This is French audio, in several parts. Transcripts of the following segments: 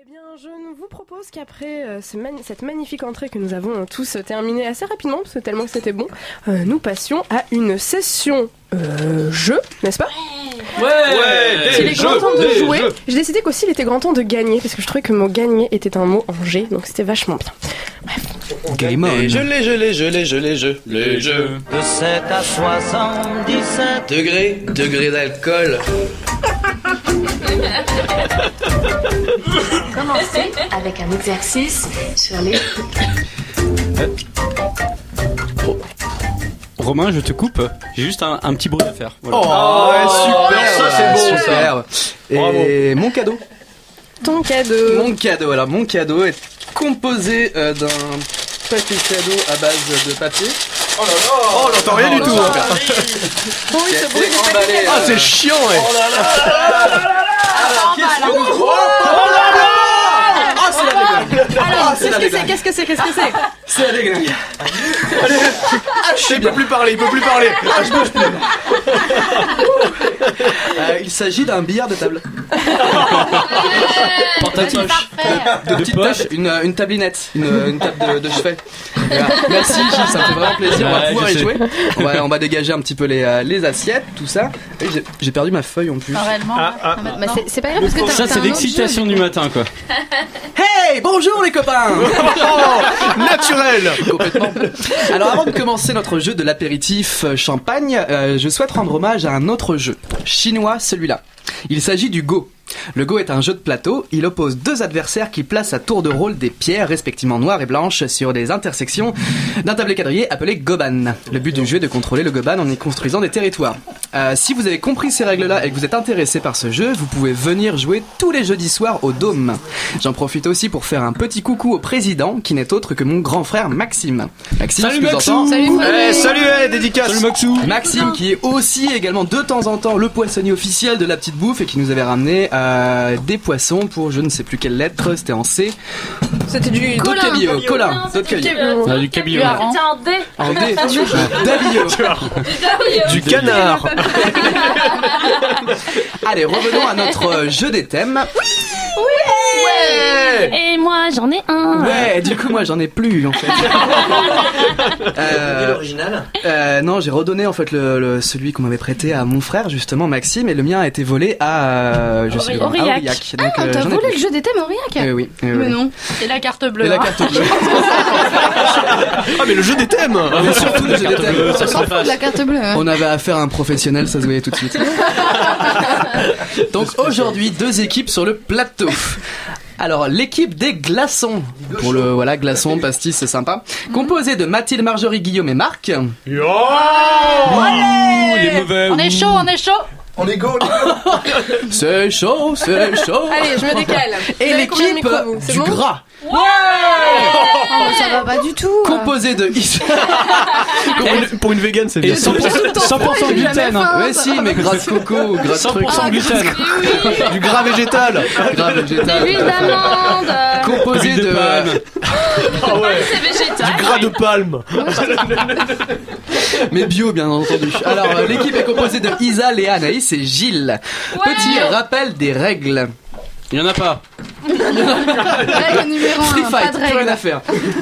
Eh bien, je vous propose qu'après cette magnifique entrée que nous avons tous terminée assez rapidement, parce que tellement que c'était bon, nous passions à une session jeu, n'est-ce pas ? Ouais, Il est grand temps de jouer. J'ai décidé qu'aussi il était grand temps de gagner, parce que je trouvais que le mot gagner était un mot en G, donc c'était vachement bien. Bref. Game on. Je l'ai. Les jeux. De 7 à 77 Degré d'alcool. Commencez avec un exercice sur les... Romain, je te coupe. J'ai juste un petit bruit à faire. Voilà. Oh, ouais, super. Ça c'est bon, super. Et Bravo. mon cadeau. Ton cadeau. Mon cadeau. Alors mon cadeau est composé d'un papier cadeau à base de papier. Oh là, t'entends rien du tout. Hein. Oui, ce bruit du paquet. Ah, c'est chiant, ouais. Oh là là. Ah, c'est la déglingue. Alors, qu'est-ce que c'est C'est la déglingue. Il peut plus parler. Ah, je bouge plus. Il s'agit d'un billard de table. Porte-à-poche. De petite poche, une tablinette, une table de chevet. Voilà. Merci Gilles, ça me fait vraiment plaisir. On va pouvoir y jouer. On va dégager un petit peu les assiettes, tout ça. Et j'ai perdu ma feuille en plus. Réellement. Mais c'est pas grave parce que Ça, c'est l'excitation du matin, quoi. Hey, bonjour les copains. Naturel. Complètement. Alors avant de commencer notre jeu de l'apéritif champagne, je souhaite rendre hommage à un autre jeu, chinois celui-là. Il s'agit du Go. Le Go est un jeu de plateau, il oppose deux adversaires qui placent à tour de rôle des pierres respectivement noires et blanches sur des intersections d'un tablé quadrillé appelé Goban. Le but du jeu est de contrôler le Goban en y construisant des territoires. Si vous avez compris ces règles-là et que vous êtes intéressé par ce jeu, vous pouvez venir jouer tous les jeudis soirs au Dôme. J'en profite aussi pour faire un petit coucou au président qui n'est autre que mon grand frère Maxime. Maxime, Salut tu nous Maxou. entends ? Salut, dédicace. Salut Maxou. Maxime qui est aussi également de temps en temps le poissonnier officiel de la petite bouffe et qui nous avait ramené des poissons pour je ne sais plus quelle lettre, c'était en C. c'était du D'autres cabillaud, Colin, d'autres cabillaud. Du cabillaud. En D. Davillot. Du canard. Allez, revenons à notre jeu des thèmes. Et moi, j'en ai un. Ouais, du coup moi j'en ai plus en fait. l'original. Non, j'ai redonné en fait celui qu'on m'avait prêté à mon frère justement Maxime et le mien a été volé à Aurillac. Donc, t'as j'en ai volé plus. le jeu des thèmes Aurillac Oui. Mais non. Et la carte bleue. Et la hein. carte bleue. Ah mais le jeu des thèmes. Mais surtout le jeu des thèmes. Ça s'en fout de la carte bleue. Hein. On avait affaire à un professionnel, ça se voyait tout de suite. Donc aujourd'hui, deux équipes sur le plateau. Alors, l'équipe des glaçons, pour le, voilà, glaçons, pastis, c'est sympa, composée de Mathilde, Marjorie, Guillaume et Marc. Les mauvais. On est chaud. On est go. C'est chaud. Allez, je me décale. Et Vous avez combien de l'équipe micros, vous ? C'est du bon gras, Oh, ça va pas du tout. composée de Pour une vegan, c'est bien. 100% gluten. Hein. Ouais, si, mais gras de coco, gras de truc. 100% gluten. Du gras végétal. Gras végétal. Huile d'amande. Composé Huile de de palme. Ah ouais. C'est végétal. Du gras de palme. Mais bio, bien entendu. Alors, l'équipe est composée de Isa, Léa, Anaïs et Gilles. Petit rappel des règles. Il y en a pas. Règle numéro 1, Free pas fight, de plus rien règle. à faire.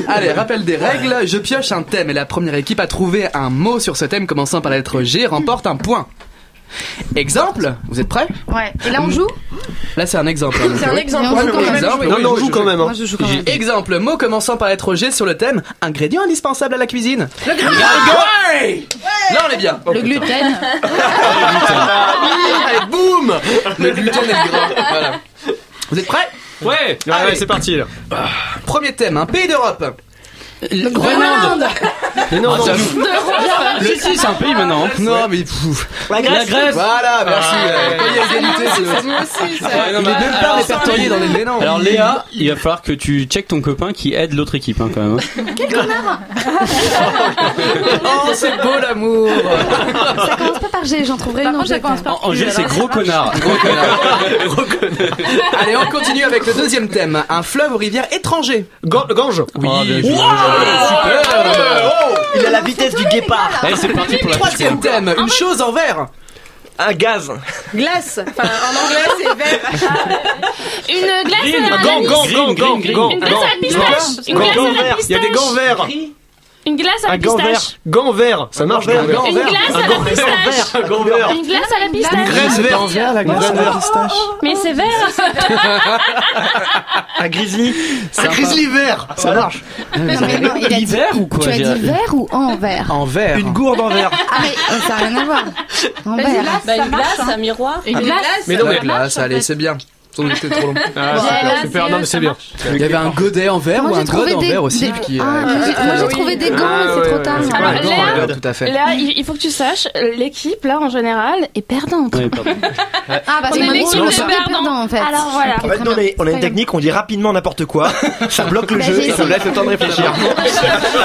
Allez, rappel des règles. Je pioche un thème et la première équipe à trouver un mot sur ce thème commençant par la lettre G remporte un point. Exemple, vous êtes prêts ? Ouais. Et là, on joue ? Là, c'est un exemple. hein, donc, C'est un exemple. Ouais, On joue quand même. exemple. Non, Oui, mais on je joue quand même. Moi, je joue quand même. Exemple, mot commençant par la lettre G sur le thème ingrédient indispensable à la cuisine. Le gras. Là, on est bien. Le gluten. Allez, boum. Le gluten et le gras. Voilà. Vous êtes prêts ? Ouais, c'est parti là. Premier thème, un pays d'Europe. Groenland. Mais non, non. Si, c'est un pays maintenant. Non, mais pfff. La Grèce. Voilà, merci. Quand il y a égalité, c'est Moi aussi, ça. il est même pas répertorié dans les mélanges. Alors Léa, il va falloir que tu checkes ton copain qui aide l'autre équipe hein, quand même. Oh, c'est beau l'amour. Ça commence pas par G, j'en trouverai une en G. En G, c'est gros connard. Gros connard. Allez, on continue avec le deuxième thème. Un fleuve ou rivière étranger. Gange. Oui. Oh, bien joué. Super. Il a la vitesse du guépard. Allez, c'est parti pour la Troisième thème. Une chose en verre. Un gaz. Glace. Enfin, en anglais, c'est vert. Une glace Green. à la Gant. pistache. Une glace à la pistache. Une glace à la Il y a des gants pistache. verts. Une glace à la Un gant vert. pistache. Gant vert. Ça marche. Un gant Une vert. glace à la pistache. Un gant vert. Une glace à la Une pistache. graisse verte. Vert, la glace à la pistache. Mais c'est vert. Un grizzly. Sympa. Un grizzly vert. Ça marche. Non, mais non, il a dit, Hiver ou quoi? tu as dit vert ou en vert? En vert. Une gourde en vert. Ah mais ça n'a rien à voir. En vert. Une glace, un miroir. Une glace. Mais non, La mais. glace, allez, c'est bien. Sans doute que c'était trop long. Ah, super. Non, mais c'est bien. Il y avait un godet en verre Moi, ou un j'ai trouvé god en des- verre aussi. des- Qui, Ah, moi, j'ai trouvé des gants, mais c'est trop tard. c'est Alors, pas un gant Léa- en verre, tout à fait. Là, il faut que tu saches, l'équipe, là, en général, est perdante. Ouais, pardon. Ah bah On c'est est moi, l'équipe je de suis perdants. perdant en fait. Alors, voilà. Ok, En fait, très non, bien. mais on a une technique, on dit rapidement n'importe quoi, ça bloque le Bah, jeu j'ai et ça nous laisse le temps de réfléchir.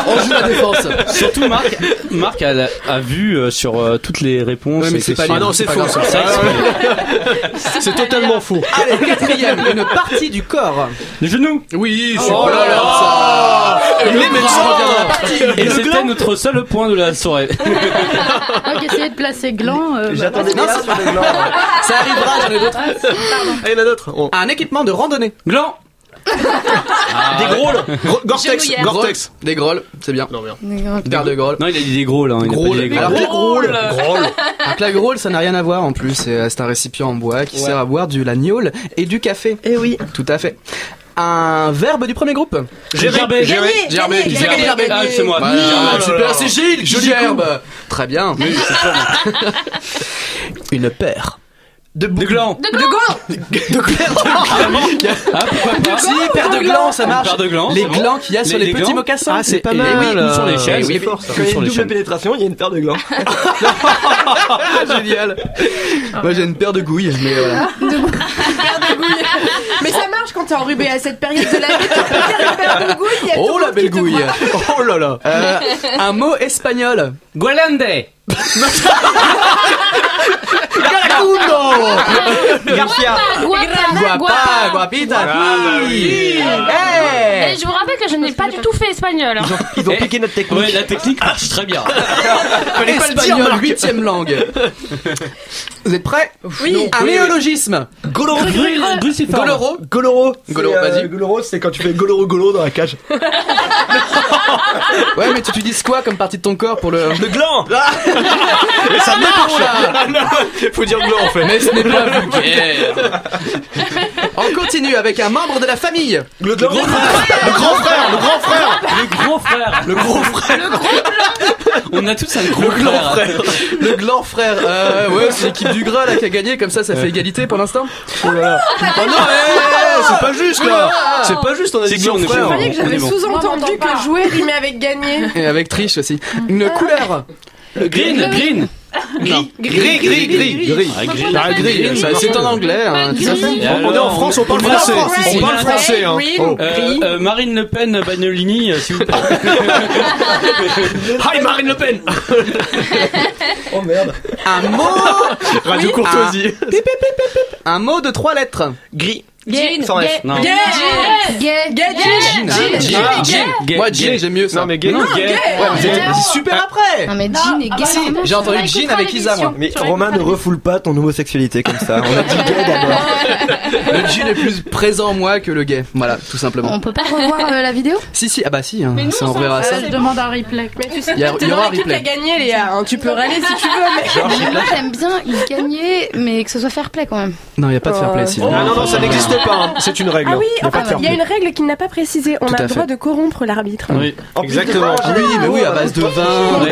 On joue la défense. Surtout Marc a vu sur toutes les réponses. Ouais, mais et c'est pas questions. lui. Ah non, c'est pas faux. grave. Ça, C'est totalement faux. Allez, quatrième, une partie du corps. Les genoux. Oui, c'est Oh là là. ça. Et Le les bras médecins. revient dans la partie. Et c'était notre seul point de la soirée. Donc essayer de placer gland. J'attendais Non, bien c'est- sur les blancs. Ça arrivera, j'en ai d'autres. Ah, il y en a d'autres. Un équipement de randonnée. Gland. Des grôles. Gore-Tex. Genouillère. Gore-Tex. Des grolles, c'est bien. Non, bien. Paire de grolles. Non, il a dit des gros là. Il a pas dit Grôle. des gros. Alors que la grôle, Grôle. alors que la grôle, ça n'a rien à voir en plus. C'est un récipient en bois qui sert à boire de la gnôle et du café. Eh oui. Tout à fait. Un verbe du premier groupe. Gerber. Gerber. Gerber. Gerber. Ah, c'est moi. Voilà, Oh là super, là. c'est Gilles. Joli gerbe. Très bien. Une paire. De Des glands. De glands. Ah, pourquoi pas? Si, paire de glands, ça marche. Paire de glands, Les c'est bon. glands qu'il y a sur Les les petits glands. mocassins. Ah, c'est pas Et- mal. et oui, ou sur les Ah, chaînes. c'est oui, fort, ça. Sur Quand il y a les une double chaînes. pénétration, il y a une paire de glands. Génial. Moi j'ai une paire de gouilles, mais voilà. Mais ça marche quand t'es enrhumé à cette période de l'année. Tu peux faire une paire de gouilles. il y a tout Oh le la monde belle qui te gouille. croit. Oh là là. Un mot espagnol. Gualande. Garcia. Guapa, guapita. Oui. Hey. Et je vous rappelle que je n'ai pas du tout fait espagnol. hein. Ils ont piqué notre technique. Ouais, la technique marche très bien. Fallait pas le dire, Espagnol, Marc. 8ème langue. Vous êtes prêts? Oui. Un néologisme. Goloro. Goloro. Goloro. Goloro, vas-y. Goloro, c'est quand tu fais goloro dans la cage. Ouais, mais tu utilises quoi comme partie de ton corps pour le... Le gland. Mais ça marche. Faut dire gland en fait. Mais ce n'est pas vulgaire. On continue avec un membre de la famille. Le gland. Le grand frère. Le grand frère. Le gros frère. Le gros frère. On a tous un gros frère. Le gland frère. Ouais, c'est l'équipe du gras là qui a gagné, comme ça fait égalité pour l'instant. Oh là là. Oh non, c'est pas juste là. C'est pas juste, on a C'est dit qui, on grand est frère. Je croyais que j'avais On est bon. sous-entendu que jouer rimait avec gagner. Et avec triche aussi. Une couleur. Le green. Green. Non. Gris. Ah, green. Ah, gris, ça, c'est en anglais. Hein, tout ça. Et On est en France, on parle On est en français. France, ici. On parle français. Hein. Oui, Oh. gris. Marine Le Pen, Bagnolini, s'il vous plaît. Hi Marine Le Pen. Oh merde. Un mot. Radio Courtoisie. Un mot de 3 lettres. Gris. Jean. Sans F. Non. Gay. Gay. Jean. Jean. Ah, Gay. Gay. Moi, Jean, j'aime mieux ça. Non mais gay. Non, gay. Ouais, vous avez dit super après. Non mais Jean est gay. Si, j'ai entendu Jean avec Isa, moi. Mais Romain ne refoule pas ton homosexualité comme ça. On a dit gay d'abord. Le Jean est plus présent en moi que le gay. Voilà, tout simplement. On peut pas revoir la vidéo? Si, ah bah si, hein, ça on reverra ça. Je demande un replay. Mais tu sais, Il y t'es aura dans un l'équipe qui a replay. gagné, Léa. hein. Tu peux râler si tu veux, mais. Moi j'aime bien gagner, mais que ce soit fair play quand même. Non, il n'y a pas de fair play, Sylvain. Non, ça n'existe pas. hein. C'est une règle. Ah oui, Il y a pas enfin, de fair il y a play. une règle qu'il n'a pas précisée. On Tout a à le droit fait. de corrompre l'arbitre. Oui. Exactement. Ah oui, mais oui, à base de vin.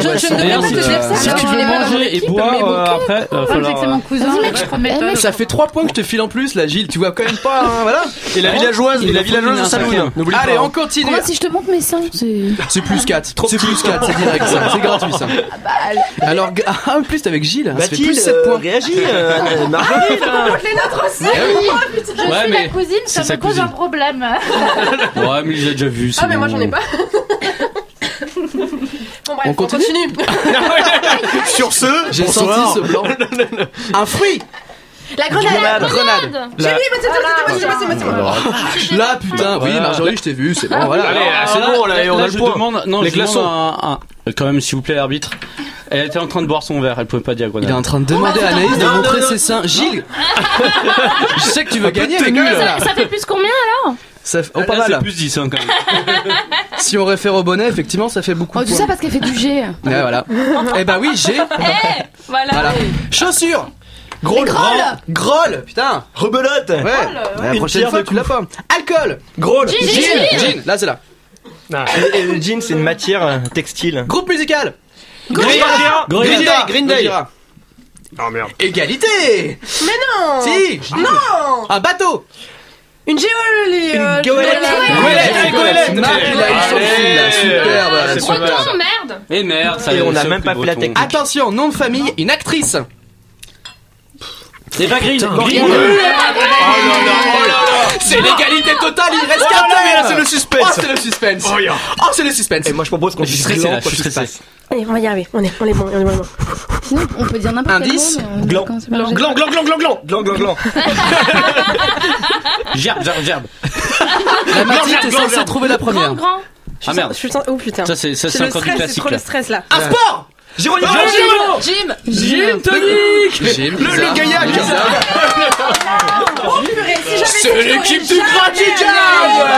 Je ne D'ailleurs, demande si pas de dire ça. si alors tu on veux est pas dans manger et l'équipe, boire mais bon. après, Le problème, c'est que c'est mon cousin. Vas-y, mec, je je prends de méthode. Ça fait 3 points que je te file en plus, là, Gilles. Tu vois quand même pas, hein, voilà. Et la villageoise de Saloun. N'oublie pas. Allez, on continue. Moi si je te montre mes seins, c'est... C'est plus 4. C'est plus 4, c'est direct ça. C'est gratuit ça. Alors, en plus, t'es avec Gilles. Ça fait plus 7 points. Réagis, Marjorie. Ouais, mais. Ma cousine, c'est ça sa me pose cousine. un problème. Ouais, mais il a déjà vu. Ah, mais moi j'en ai pas. Bon, bref, On continue Sur ce, J'ai bonsoir. senti ce blanc. Un fruit. La grenade. Grenade. J'ai vu, mais c'est moi. Là, putain. Oui, Marjorie, je t'ai vu. C'est bon, voilà. Allez, c'est bon, là, on a je le point. demande, non, Les je demande glaçons. quand même, s'il vous plaît, l'arbitre. Elle était en train de boire son verre, elle pouvait pas dire grenade. Il est en train de demander à Anaïs de montrer ses seins. Gilles, je sais que tu veux gagner, mais nul. Ça fait plus combien alors? Ça fait... Oh, Là, pas mal. c'est plus 10 hein, quand même. Si on réfère au bonnet, effectivement, ça fait beaucoup Oh, de tout points. ça parce qu'elle fait du G. Ouais, voilà. Eh ben oui, j'ai. Voilà. Chaussures. Groll. Groll, putain. Rebelote. Ouais. La Une prochaine pierre fois, de tu l'as pas. Alcool. Groll. Jean. Là, c'est là. Et le jean, c'est une matière textile. Groupe musical. Green Day. Oh merde. Égalité. Mais non. Si. Non. Un bateau. Une goélette. Goélette. Marc, il a une chanson, là. Superbe. Breton, merde. Et merde, ça Et on a ça même plus pas fait la breton. technique. Attention, nom de famille, une actrice. C'est pas Green. C'est l'égalité totale, il reste qu'un thème. c'est le suspense. Oh, c'est le suspense. Oh, c'est le suspense. Et moi je propose qu'on Je suis dise stressé gland là, je quand suis tout se stressé. passe. Allez, on va y arriver. On est bon. Sinon, on peut dire n'importe quel Indice. mot. mais, Gland. quand c'est pas Gland. Gerbe. La Mathilde, t'es censée trouver la première. Grand. Ah merde. Je suis oh putain. Ça c'est C'est le encore du stress, c'est classique trop là. le stress là. Un sport. Jérôme. Gym tonic. Jim, Le gaillac. C'est l'équipe du Gratidam.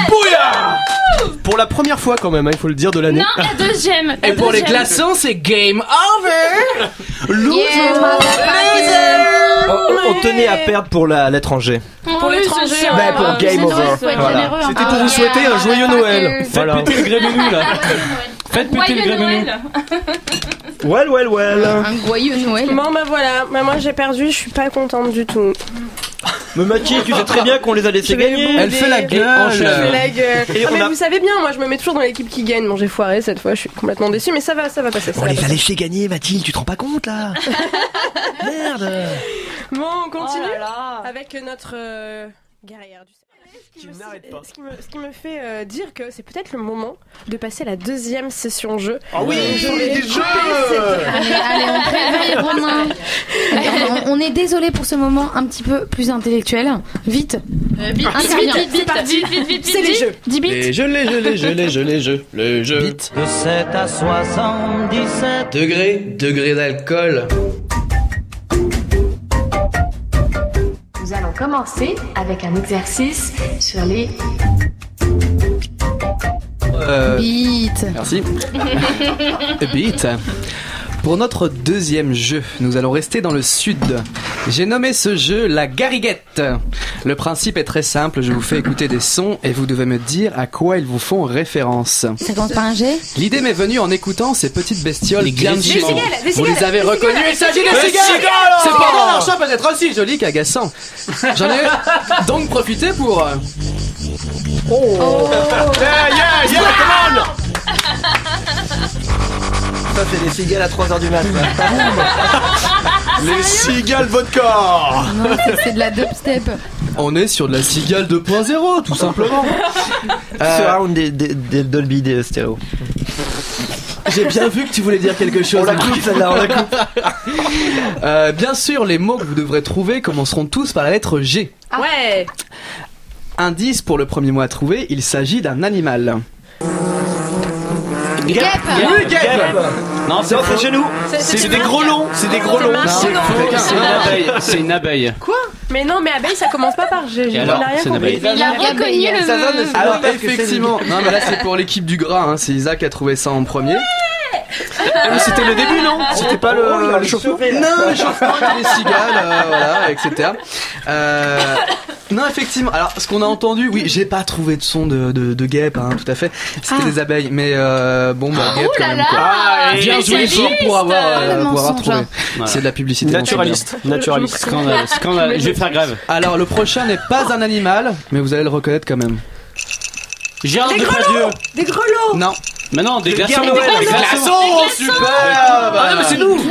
Bouya. Pour la première fois quand même, il faut le dire de l'année. Non, la deuxième. Et pour les glaçons, c'est game over. On tenait à perdre pour la lettre en G. Pour l'étranger, Bah, pour game over. Voilà. C'était pour vous souhaiter un joyeux Noël. Voilà. Faites péter le grémenu là. Faites péter le grémenu. Well. Un joyeux Noël. Bon bah voilà, bah, moi j'ai perdu, je suis pas contente du tout. Mais Mathilde, tu sais très bien qu'on les a laissés Je vais gagner. bouder. Elle fait la Je gueule. fais la gueule. Et Ah, on mais a- vous savez bien, moi je me mets toujours dans l'équipe qui gagne. Bon j'ai foiré cette fois, je suis complètement déçue, mais ça va passer. Ça va passer. laissés gagner, Mathilde, tu te rends pas compte là? Merde. Bon, on continue avec notre guerrière du Tu n'arrêtes pas. Ce qui me fait dire que c'est peut-être le moment de passer à la deuxième session jeu. Ah oui, Je vais des couper jeux. Allez, on préveille Romain. On est désolé pour ce moment un petit peu plus intellectuel. Vite. Interviens. Vite. C'est les jeux. 10 bits. Les jeux. Le jeu. Vite. De 7 à 77. Degré d'alcool. Nous allons commencer avec un exercice sur les Vite. Merci. Beat. Pour notre deuxième jeu, nous allons rester dans le sud. J'ai nommé ce jeu la gariguette. Le principe est très simple, je vous fais écouter des sons et vous devez me dire à quoi ils vous font référence. Ça commence par un G. L'idée m'est venue en écoutant ces petites bestioles Les bien de chez nous. cigales, des Vous cigales, les avez des reconnues, il s'agit des cigales. C'est pendant leur chant peut-être aussi joli qu'agaçant. J'en ai donc profité pour... Yeah, come on. Ça c'est les cigales à 3h du matin. Les cigales vodka. Non, c'est de la dubstep. On est sur de la cigale 2.0, tout simplement. Surround des Dolby des stéréo. J'ai bien vu que tu voulais dire quelque chose. On la coupe celle-là, on la coupe. Bien sûr, les mots que vous devrez trouver commenceront tous par la lettre G. Ouais. Indice pour le premier mot à trouver, il s'agit d'un animal. Oui, guêpe. Non, C'est rentré chez nous. C'est des grelons. C'est des grelons. C'est une abeille. C'est une abeille. Mais non, mais abeille ça commence pas par G. Et J'ai alors, rien c'est une compris. abeille. Il a reconnu le. Ça sonne, c'est Alors pas parce que c'est effectivement, non mais là c'est pour l'équipe du gras, hein. C'est Isaac qui a trouvé ça en premier. C'était le début, non? C'était pas le chauffement. Non, le chauffement, les cigales, voilà, etc. Non, effectivement. Alors, ce qu'on a entendu, oui, j'ai pas trouvé de son de guêpe, hein, tout à fait. C'était des abeilles, mais bon, bah, guêpe quand même, quoi. Bien joué fort pour avoir trouvé. Voilà. C'est de la publicité. Naturaliste. Scandale. Je vais faire grève. Alors, le prochain n'est pas un animal, mais vous allez le reconnaître quand même. Gérard Des Depardieu. grelots. Des grelots. Non. Mais non, des glaçons. Guerre Noël. Des Glaçons, super. Ah non, mais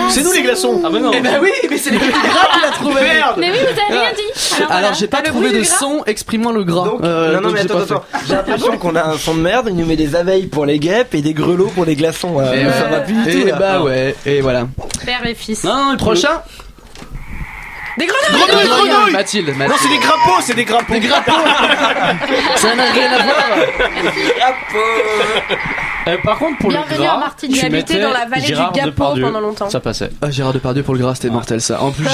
c'est nous les glaçons. Ah bah non. Eh ben oui, mais c'est le gras qui l'a trouvé. Merde. Mais oui, vous avez rien dit. Alors, voilà. j'ai pas Le trouvé bruit de du gras. son exprimant le gras. Donc, Donc non mais j'ai pas attends. J'ai l'impression qu'on a un son de merde. Il nous met des abeilles pour les guêpes et des grelots pour les glaçons. Et Ça va plus du et tout. là. bah ouais, et voilà. Père et fils. Non, le Prochain. Des grenouilles. Grenouilles. Mathilde. Non, c'est des crapauds, c'est des crapauds. Des crapauds. Ça n'a rien à voir. Par contre, pour Bienvenue le à gras, Martine. Il tu habitait mettais dans la vallée Gérard du Gapot Depardieu. pendant longtemps. Ça passait. Ah, Gérard Depardieu pour le gras, c'était mortel ça. En plus,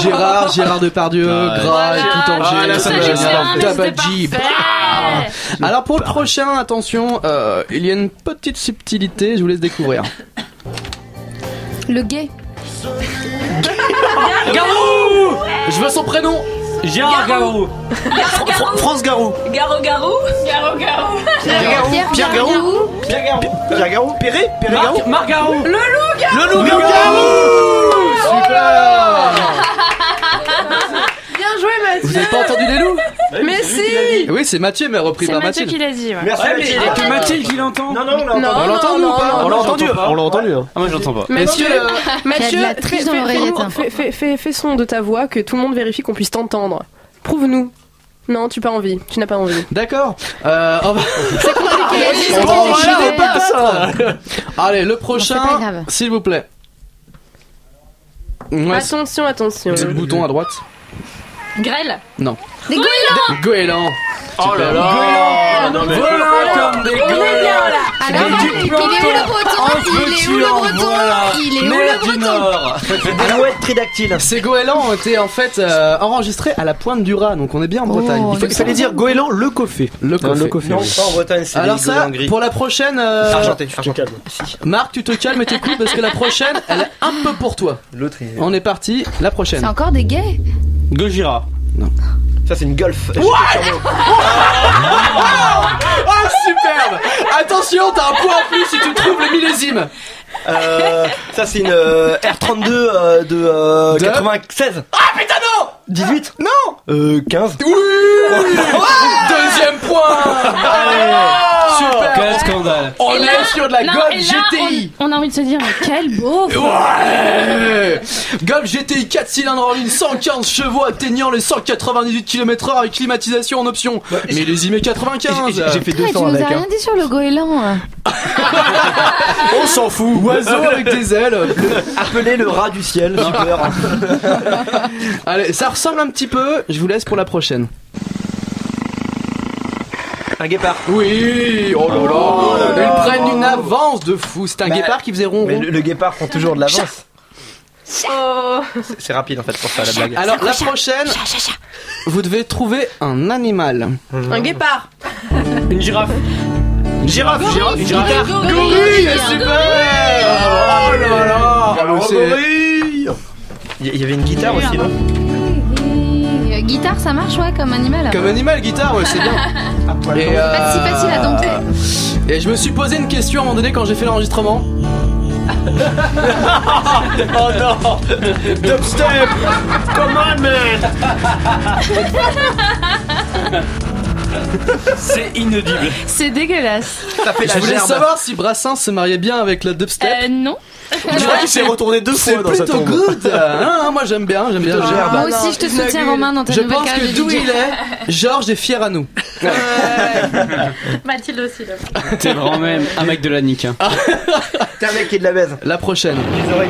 Gérard Depardieu, Ah, ouais. gras et tout en Ah, gel. là, ça me gêne. Tabaji. Alors pour le prochain, attention, il y a une petite subtilité, je vous laisse découvrir. Le gay. Garou. Je veux son prénom. Gérard Garou. France Garou. Garou. Pierre Garou. Pierre Garou. Perret Garou. Marc Garou. Le loup Garou. Super. Bien joué, Mathieu. Vous avez pas entendu les loups? Mais si. Oui, c'est Mathieu, mais repris C'est par Mathieu Mathilde. qui l'a dit. Ouais. Merci Ouais, mais il y a Mathilde. que Mathilde qui l'entend. Non, on l'a entendu. On l'a entendu ou pas? On l'a entendu. j'entends pas. On l'a entendu. Ah, moi j'entends pas. Est-ce que Il y a Mathieu, de la triche dans l'oreillette, hein. fais son de ta voix que tout le monde vérifie qu'on puisse t'entendre. Prouve-nous. Non, tu n'as pas envie. Tu n'as pas envie. D'accord. On va... C'est compliqué. Oh, voilà, pas ça. Allez, le c'est pas prochain, grave. s'il vous plaît. Ouais, Attention. c'est le bouton à droite. Grêle. Non. Des goélands. Goéland. Oh là là. Non mais. Voilà comme des On est bien là. Alors, il est où le breton? Il est où Mer le du breton? Nord. Alouette tridactyle. Ces goélands ont été en fait enregistrés à la pointe du Raz, donc on est bien en Bretagne. Il fallait dire goéland le coffé. Le coffé. Non, pas en Bretagne, c'est Alors les ça, goélands gris. pour la prochaine, Argenté, tu te calmes. Marc, tu te calmes et t'écoutes parce que la prochaine, elle est un peu pour toi. L'autre, il... On est parti, la prochaine. C'est encore des gays? Gojira. ça c'est une golf. Ah, superbe. Attention, t'as un point en plus si tu trouves le millésime. Ça c'est une R32 de 96. Ah putain non. 18. Non. 15. Oui. Deuxième point. Allez. Super. Quel scandale. On est sur de la Non, Golf et là, GTI. on a envie de se dire, mais quel beau. Ouais. Golf GTI 4 cylindres en ligne, 115 chevaux atteignant les 198 km/h avec climatisation en option. Mais les IME 95. J'ai fait Putain, 200 tu nous avec. as rien dit sur le goéland. On s'en fout. Oiseau avec des ailes. Appelez le rat du ciel. Super. Allez, ça ressemble un petit peu. Je vous laisse pour la prochaine. Un guépard. Oui. Oh là là. Ils prennent une avance de fou. C'est un guépard qui faisait ronron. Mais le guépard prend toujours de l'avance. Oh. C'est rapide en fait pour faire la blague. Alors la prochaine, vous devez trouver un animal. Un guépard. Une girafe. Une girafe. Une girafe. Gorille, super. Oh là là. Il y avait une guitare aussi, non? Guitare, ça marche, ouais, comme animal. Comme animal, guitare, ouais, c'est bien. Et, Pas si facile à dompter. et je me suis posé une question à un moment donné quand j'ai fait l'enregistrement. Oh non. Dubstep. Come on man. C'est inaudible. C'est dégueulasse. Ça fait Je la voulais gerbe. savoir si Brassens se mariait bien avec le dubstep. Non. On dirait qu'il s'est retourné deux C'est fois dans sa plutôt tombe. good. Moi j'aime bien. Plutôt gerbe. Moi aussi, je te soutiens, Romain, dans ta Je nouvelle pense carrière que de d'où DJ. il est, Georges est fier à nous. Mathilde aussi, là. T'es vraiment même un mec de la nique. Hein. T'es un mec qui est de la baise. La prochaine. Les oreilles.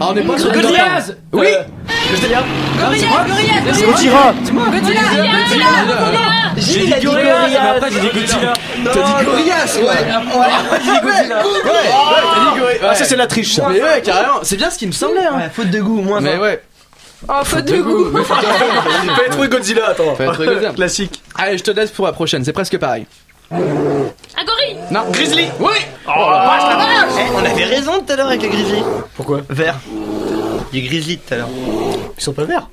Ah, on n'est pas sur Goliath. Oui. Gojira. J'ai dit Goliath, mais après j'ai dit Godzilla. T'as dit Gorillaz, ouais. J'ai dit Godzilla. T'as dit Gorillaz. Ah ça c'est la triche ça. Mais ouais, carrément. C'est bien ce qui me semblait. Hein. Ouais, faute de goût, moins Mais un. ouais. Oh, faute de goût. Mais faut Fallait trouver Godzilla, attends. Fallait trouver Godzilla. Classique. Allez, je te laisse pour la prochaine. C'est presque pareil. Un gorille. Non. Grizzly. Oui. On avait raison tout à l'heure avec les grizzly. Pourquoi? Vert. Les grizzly tout à l'heure. Ils sont pas verts.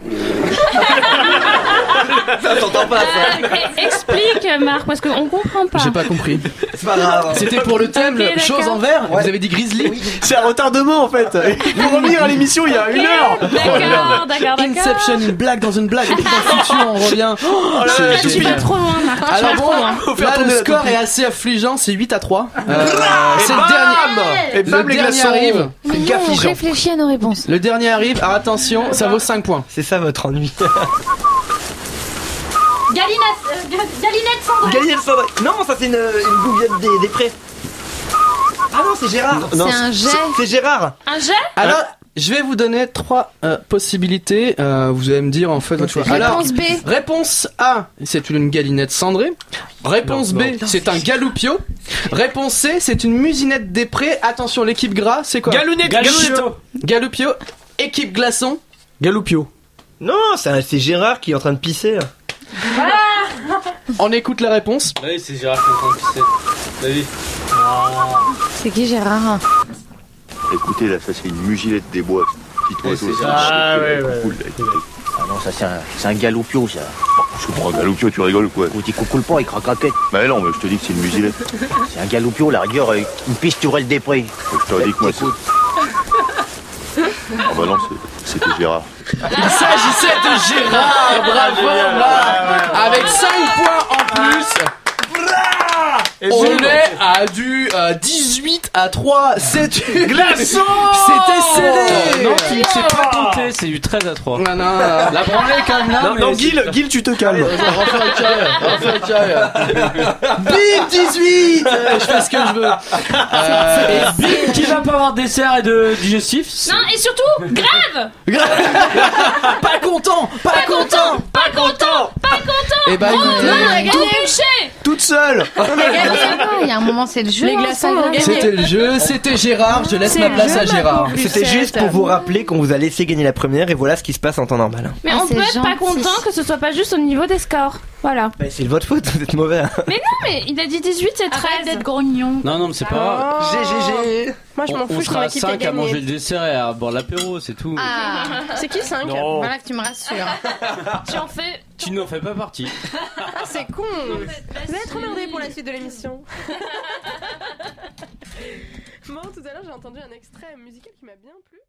Ça t'entends pas ça. Explique, Marc, parce qu'on comprend pas. J'ai pas compris. C'est pas grave. C'était pour le thème, Ok, le d'accord. chose en vert. Vous avez dit grizzly. C'est un retardement en fait. Il faut revenir à l'émission il y a une heure. D'accord. Inception, une blague dans une blague. Et puis dans le futur, on revient. Oh, là là, c'est je Je suis pas génial. trop loin, Marc. Je suis Alors pas trop loin. bon, faire là tourner le la score toupie. est assez affligeant, c'est 8-3. C'est bam le dernier. Et bam Le les dernier glaçons. arrive. C'est Non, gaffe on affligeant. réfléchit à nos réponses. Le dernier arrive. Alors attention, ça vaut 5 points. C'est ça votre ennui. Galinette Sandra. Galinette Sandra. Non, ça c'est une bouillette des prés. Ah non, c'est Gérard. Non, C'est un jet. C'est Gérard. Un jet. Alors, Je vais vous donner 3 possibilités. Vous allez me dire en fait votre choix. Alors, Réponse B. réponse A, c'est une galinette cendrée. Réponse B, c'est un galoupio. Réponse C, c'est une musinette des prés. Attention, l'équipe gras, c'est quoi? Galoupio. Équipe glaçon. Galoupio. Non, c'est Gérard qui est en train de pisser. On écoute la réponse. Oui, c'est Gérard qui est en train de pisser. David. C'est qui Gérard? Écoutez, là, ça c'est une muginette des bois. Petit oiseau. Ah ouais. Ah non, ça c'est un galoupio, ça. Je comprends, un galoupio, tu rigoles ou quoi? Quand il coucoule pas, il craque la tête. Bah non, mais je te dis que c'est une muginette. C'est un galoupio, la rigueur, une piste tourelle des prés. Je te dis que moi c'est... Ah bah non, c'était Gérard. Il s'agissait de Gérard. Bravo, Marc. Avec 5 points en plus. On est à du 18 à 3. C'est du glaçon. C'était serré. Non, tu ne sais pas compter, c'est du 13 à 3. Non, la branlée quand même là. Non, Guil, tu te calmes. Refais un carré. Bim 18. Je fais ce que je veux. Et bim, qui va pas avoir de dessert et de digestif. Non, et surtout, grève. Pas content. Et bah écoutez, Toute seule. Il y a un moment, c'est le jeu. Les glaçons l'ont gagné. c'était le jeu, c'était Gérard. Je laisse ma place à Gérard. C'était juste pour vous rappeler qu'on vous a laissé gagner la première et voilà ce qui se passe en temps normal. Mais Ah, on peut c'est être pas gentil. content que ce soit pas juste au niveau des scores. Voilà. Bah, c'est de votre faute, vous êtes mauvais. Mais non, mais il a dit 18, c'est 13. Arrête d'être grognon. Non, mais c'est pas grave. GGG. Moi, je m'en fous, On je sera à m'équipe 5 à manger le gagné. dessert et à boire l'apéro, c'est tout. Ah, C'est qui 5? voilà que tu me rassures. Tu en fais. Tu n'en fais pas partie. Ah, c'est con. Vous allez être emmerdés pour la suite de l'émission. Bon, tout à l'heure, j'ai entendu un extrait musical qui m'a bien plu.